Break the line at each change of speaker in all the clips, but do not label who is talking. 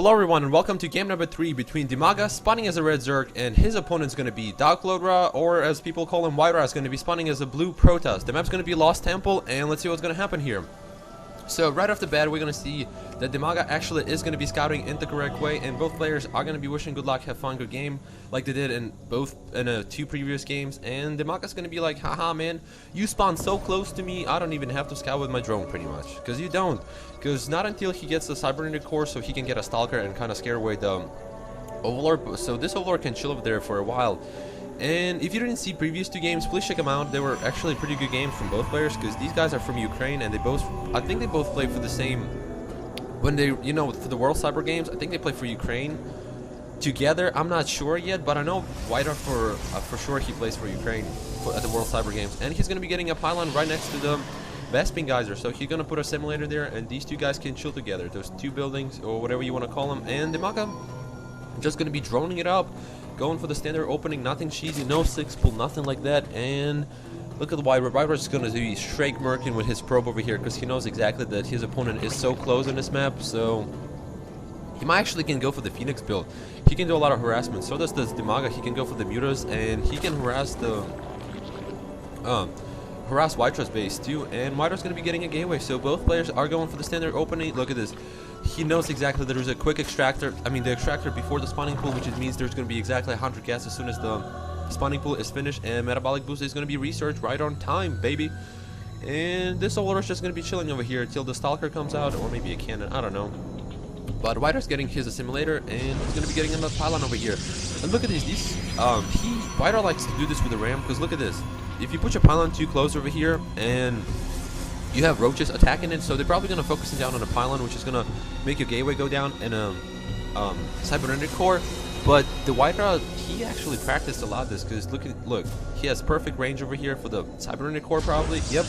Hello everyone and welcome to game number 3 between DIMAGA spawning as a red Zerg and his opponent's going to be Dark Lodra, or as people call him White is going to be spawning as a blue Protoss. The map's going to be Lost Temple, and let's see what's going to happen here. So right off the bat we're going to see that DIMAGA actually is going to be scouting in the correct way, and both players are going to be wishing good luck, have fun, good game, like they did in two previous games. And DIMAGA's going to be like, haha man, you spawn so close to me, I don't even have to scout with my drone pretty much, because you don't. Because not until he gets the cybernetic core so he can get a stalker and kind of scare away the overlord. So this overlord can chill over there for a while. And if you didn't see previous two games, please check them out. They were actually pretty good games from both players, because these guys are from Ukraine and I think they both play for the same, when they, for the World Cyber Games, I think they play for Ukraine together. I'm not sure yet, but I know Whiter for sure he plays for Ukraine at the World Cyber Games. And he's going to be getting a pylon right next to the Vesping geyser, so he's gonna put a simulator there, and these two guys can chill together. Those two buildings, or whatever you want to call them. And DIMAGA just gonna be droning it up, going for the standard opening, nothing cheesy, no six pull, nothing like that. And look at the White is gonna be straight murking with his probe over here, because he knows exactly that his opponent is so close on this map. So he might actually can go for the Phoenix build. He can do a lot of harassment. So does DIMAGA. He can go for the mutas, and he can harass the Whiter's base too, and Whiter's going to be getting a gateway, so both players are going for the standard opening. Look at this. He knows exactly that there's a quick extractor, the extractor before the spawning pool, which means there's going to be exactly 100 gas as soon as the spawning pool is finished, and metabolic boost is going to be researched right on time, baby. And this overlord is just going to be chilling over here till the stalker comes out, or maybe a cannon, I don't know. But Whiter's getting his assimilator, and he's going to be getting another pylon over here. And look at these Whiter likes to do this with the ram, because look at this. If you put your pylon too close over here and you have roaches attacking it, so they're probably going to focus down on a pylon, which is going to make your gateway go down, and a cybernetic core. But the White he actually practiced a lot of this, because look, he has perfect range over here for the cybernetic core probably. Yep,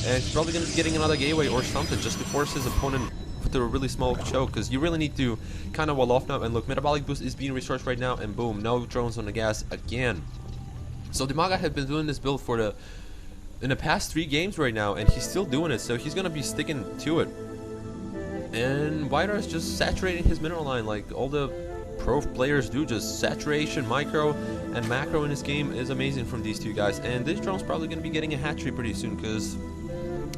and he's probably going to be getting another gateway or something just to force his opponent to a really small choke, because you really need to kind of wall off now. And look, metabolic boost is being researched right now, and boom, no drones on the gas again. So DIMAGA had been doing this build in the past 3 games right now, and he's still doing it, so he's gonna be sticking to it. And Whiter is just saturating his mineral line like all the pro players do. Just saturation, micro and macro in this game is amazing from these two guys. And this drone's probably gonna be getting a hatchery pretty soon, because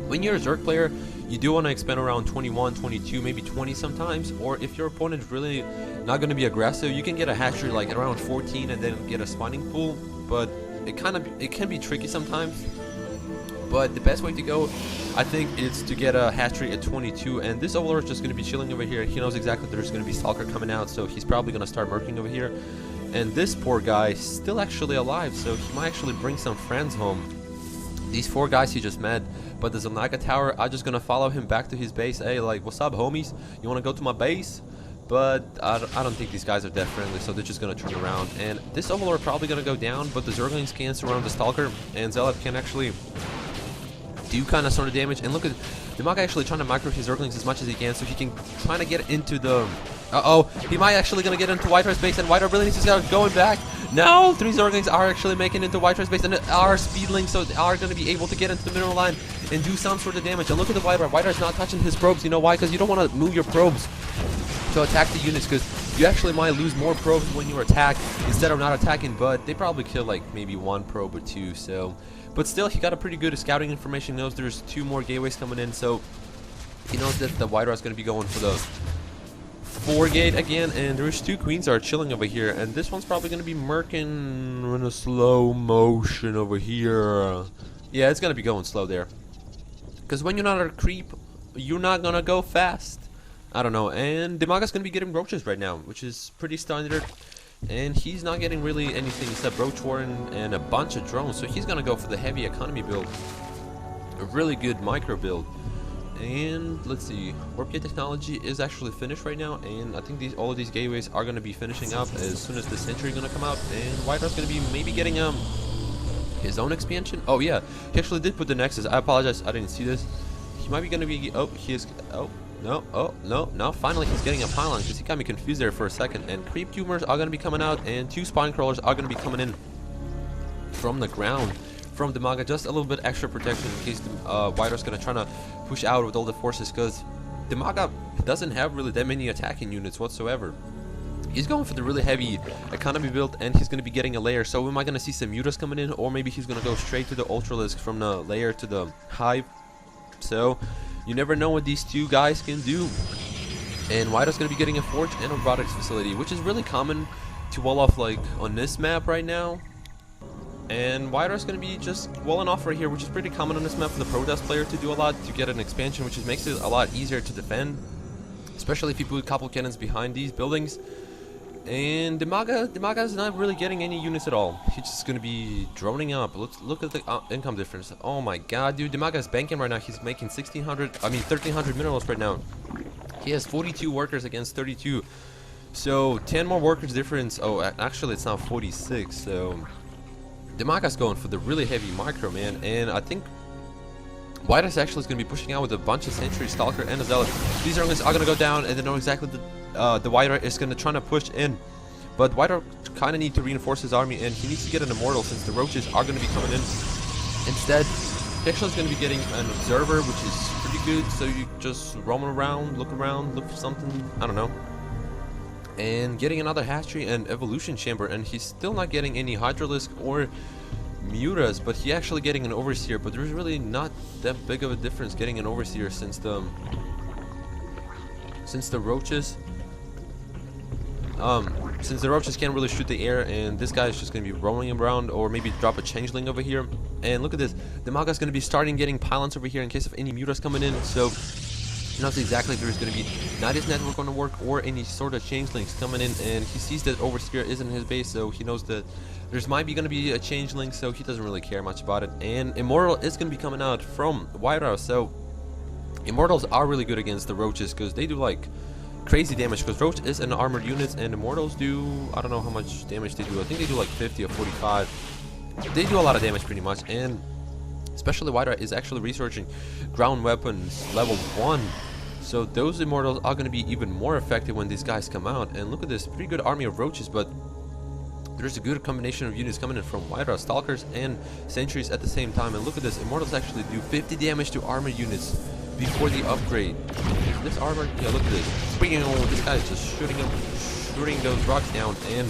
when you're a Zerg player, you do want to expand around 21, 22, maybe 20 sometimes. Or if your opponent's really not going to be aggressive, you can get a hatchery like around 14 and then get a spawning pool. But it can be tricky sometimes. But the best way to go, I think, is to get a hatchery at 22. And this overlord is just going to be chilling over here. He knows exactly there's going to be stalker coming out, so he's probably going to start murking over here. And this poor guy is still actually alive, so he might actually bring some friends home. These 4 guys he just met, but there's a Naga tower. I'm just gonna follow him back to his base. Hey, like, what's up, homies? You wanna go to my base? But I don't think these guys are that friendly, so they're just gonna turn around. And this overlord probably gonna go down, but the Zerglings can surround the stalker, and Zealot can actually do kind of sort of damage. And look at DIMAGA actually trying to micro his Zerglings as much as he can, so he can try to get into the. He might actually gonna get into Whiter's base, and Whiter really needs to start going back. No, 3 Zerglings are actually making it into Whiter's base, and are speedling, so they are going to be able to get into the mineral line and do some sort of damage. And look at the Whiter. Whiter's not touching his probes. You know why? Because you don't want to move your probes to attack the units, because you actually might lose more probes when you attack instead of not attacking. But they probably kill like maybe 1 probe or 2. So, but still, he got a pretty good scouting information. He knows there's 2 more gateways coming in, so he knows that the Whiter is going to be going for the 4 gate again, and there's 2 queens are chilling over here, and this one's probably gonna be murking in a slow motion over here. Yeah, it's gonna be going slow there, because when you're not a creep, you're not gonna go fast. I don't know. And DIMAGA's gonna be getting roaches right now, which is pretty standard, and he's not getting really anything except roach warren and a bunch of drones, so he's gonna go for the heavy economy build, a really good micro build. And let's see, warp gate technology is actually finished right now, and I think all of these gateways are going to be finishing up as soon as the sentry is going to come out, and Whiter's going to be maybe getting his own expansion. Oh yeah, he actually did put the Nexus. I apologize, I didn't see this. He might be going to be, no, finally he's getting a pylon, because he got me confused there for a second. And creep tumors are going to be coming out, and 2 spine crawlers are going to be coming in from the ground from DIMAGA, just a little bit extra protection in case Whiter's gonna try to push out with all the forces, because DIMAGA he doesn't have really that many attacking units whatsoever. He's going for the really heavy economy build, and he's going to be getting a lair. So am I going to see some mutas coming in, or maybe he's going to go straight to the Ultralisk from the lair to the hive? So you never know what these two guys can do. And Wido's going to be getting a forge and a robotics facility, which is really common to wall off like on this map right now. And Wido's going to be just walling off right here, which is pretty common on this map for the Pro Dust player to do a lot, to get an expansion, which makes it a lot easier to defend, especially if you put a couple cannons behind these buildings. And DIMAGA is not really getting any units at all. He's just going to be droning up. Look at the income difference. Oh my god, dude. DIMAGA is banking right now. He's making 1,300 minerals right now. He has 42 workers against 32. So 10 more workers difference. Oh, actually it's now 46. So DIMAGA's going for the really heavy micro, man. And I think Whitehouse actually is going to be pushing out with a bunch of Sentry, Stalker, and a Zealot. These are going to go down, and they know exactly the Whitehouse is going to try to push in. But Whitehouse kind of need to reinforce his army, and he needs to get an Immortal since the Roaches are going to be coming in. Instead, he actually is going to be getting an Observer, which is pretty good. So you just roam around, look for something, I don't know. And getting another Hatchery and Evolution Chamber, and he's still not getting any Hydralisk or mutas, but he actually getting an Overseer. But there's really not that big of a difference getting an Overseer since the Roaches can't really shoot the air, and this guy is just going to be rolling around, or maybe drop a Changeling over here. And look at this, DIMAGA's going to be starting getting pylons over here in case of any mutas coming in. So he knows exactly if there's going to be Nidus Network going to work or any sort of Changelings coming in, and he sees that Overseer isn't his base, so he knows that there's might be going to be a Changeling, so he doesn't really care much about it. And Immortal is going to be coming out from White House, so Immortals are really good against the Roaches because they do like crazy damage, because Roach is an armored unit and Immortals do, I don't know how much damage they do. I think they do like 50 or 45. They do a lot of damage pretty much, and especially White House is actually researching ground weapons level 1. So those Immortals are going to be even more effective when these guys come out. And look at this, pretty good army of Roaches, but there's a good combination of units coming in from White House, Stalkers and Sentries at the same time. And look at this, Immortals actually do 50 damage to armored units before the upgrade. This armor, yeah, look at this. This guy is just shooting those rocks down, and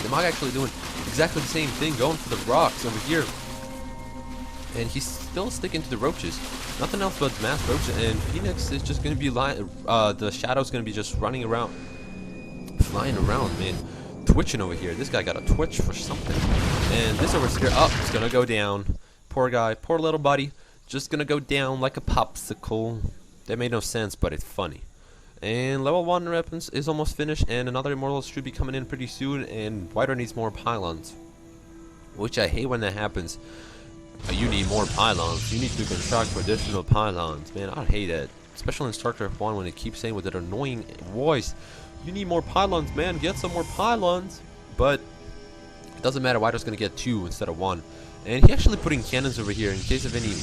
DIMAGA actually doing exactly the same thing, going for the rocks over here. And he's still sticking to the Roaches. Nothing else but mass Roaches, and Phoenix is just going to be the Shadow's going to be just running around, flying around, man. Twitching over here. This guy got a twitch for something. And this Overseer, it's going to go down. Poor guy, poor little buddy. Just gonna go down like a popsicle. That made no sense, but it's funny. And level 1 weapons is almost finished, and another Immortal should be coming in pretty soon, and Whiter needs more pylons, which I hate when that happens. You need more pylons. You need to construct additional pylons. Man, I hate that. Especially in StarCraft 1 when it keeps saying with that annoying voice, you need more pylons, man, get some more pylons. But it doesn't matter, Whiter's gonna get 2 instead of 1. And he actually putting cannons over here in case of any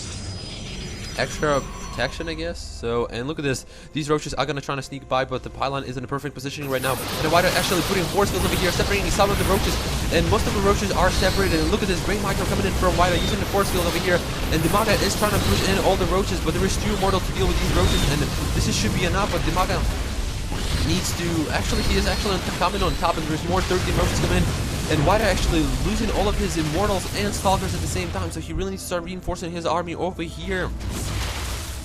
extra protection, I guess. So, and look at this. These Roaches are going to try to sneak by, but the pylon is in a perfect positioning right now. And White actually putting force fields over here, separating some of the Roaches. And most of the Roaches are separated. And look at this great micro coming in from White using the force field over here. And DIMAGA is trying to push in all the Roaches, but there is 2 Immortals to deal with these Roaches. And this should be enough, but DIMAGA needs to... Actually, he is actually coming on top, and there's more 13 Roaches coming in. And White actually losing all of his Immortals and Stalkers at the same time, so he really needs to start reinforcing his army over here.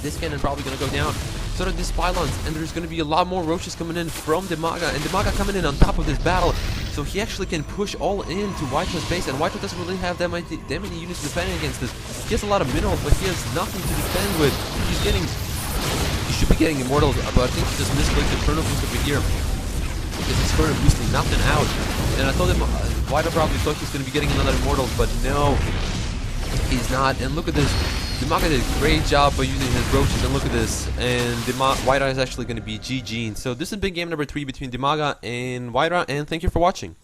This cannon probably going to go down. So do these pylons, and there's going to be a lot more Roaches coming in from DIMAGA, and DIMAGA coming in on top of this battle, so he actually can push all into Whitehouse base, and Whitehouse doesn't really have that many units defending against this. He has a lot of minerals, but he has nothing to defend with. He should be getting Immortals, but I think he just misclicked the Chrono Boost over here. He's sort of boosting nothing out, and I thought that Whitehouse probably thought he's going to be getting another Immortal, but no, he's not. And look at this, DIMAGA did a great job by using his Roaches, and look at this, and Whitehouse is actually going to be GG'ing. So this has been game number 3 between DIMAGA and Whitehouse, and thank you for watching.